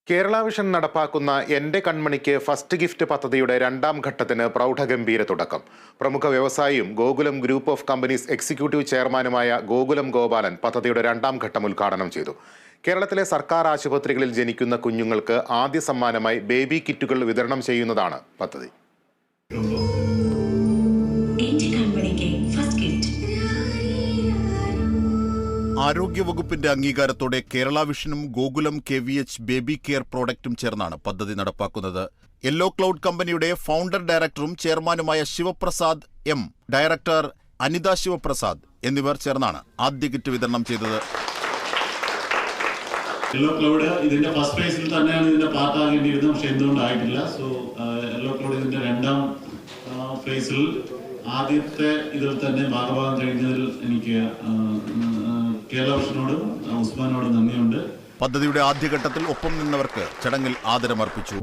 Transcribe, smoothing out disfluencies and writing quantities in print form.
Kerala vision നടപ്പാക്കുന്ന എന്റെ കൺമണിക്ക് first gift പദ്ധതിയുടെ രണ്ടാം ഘട്ടത്തിന് പ്രൗഢഗംഭീര തുടക്കം. പ്രമുഖ വ്യവസായിയും Gokulam group of companies executive ചെയർമാനുമായ ഗോകുലം ഗോപാലൻ പദ്ധതിയുടെ രണ്ടാം ഘട്ടം ഉദ്ഘാടനം ചെയ്തു. കേരളത്തിലെ സർക്കാർ ആശുപത്രികളിൽ ജനിക്കുന്ന കുഞ്ഞുങ്ങൾക്ക് ആദ്യ സമ്മാനമായി ബേബി കിറ്റുകൾ വിതരണം ചെയ്യുന്നതാണ് പദ്ധതി. ആരോഗ്യവകുപ്പിന്റെ അംഗീകാരത്തോടെ കേരള വിഷനും ഗോകുലം KVH ബേബി കെയർ പ്രോഡക്റ്റും ചേർന്നാണ് പദ്ധതി നടപ്പാക്കുന്നത്. യെല്ലോ ക്ലൗഡ് കമ്പനിയുടെ ഫൗണ്ടർ ഡയറക്ടറും ചെയർമാനുമായ ശിവപ്രസാദ് M, ഡയറക്ടർ അനിത ശിവപ്രസാദ് എന്നിവർ ചേർന്നാണ് ആദ്യ കിറ്റ് വിതരണം ചെയ്തത്. യെല്ലോ ക്ലൗഡ് ഇതിന്റെ ഫസ്റ്റ് ഫേസിൽ തന്നെയാണ് ഇതിന്റെ പാർട്ടാകേണ്ടിയിരുന്നത്, പക്ഷെ എന്തുകൊണ്ടായിട്ടില്ല. സോ യെല്ലോ ക്ലൗഡ് ഇതിന്റെ രണ്ടാം ഫേസിൽ ആദ്യത്തെ ഇതിൽ തന്നെ ഭാഗഭാഗം കഴിഞ്ഞതിൽ എനിക്ക് കേരള വിഷനോടും ഉസ്മാനോടും നന്ദിയുണ്ട്. പദ്ധതിയുടെ ആദ്യഘട്ടത്തിൽ ഒപ്പം നിന്നവർക്ക് ചടങ്ങിൽ ആദരമർപ്പിച്ചു.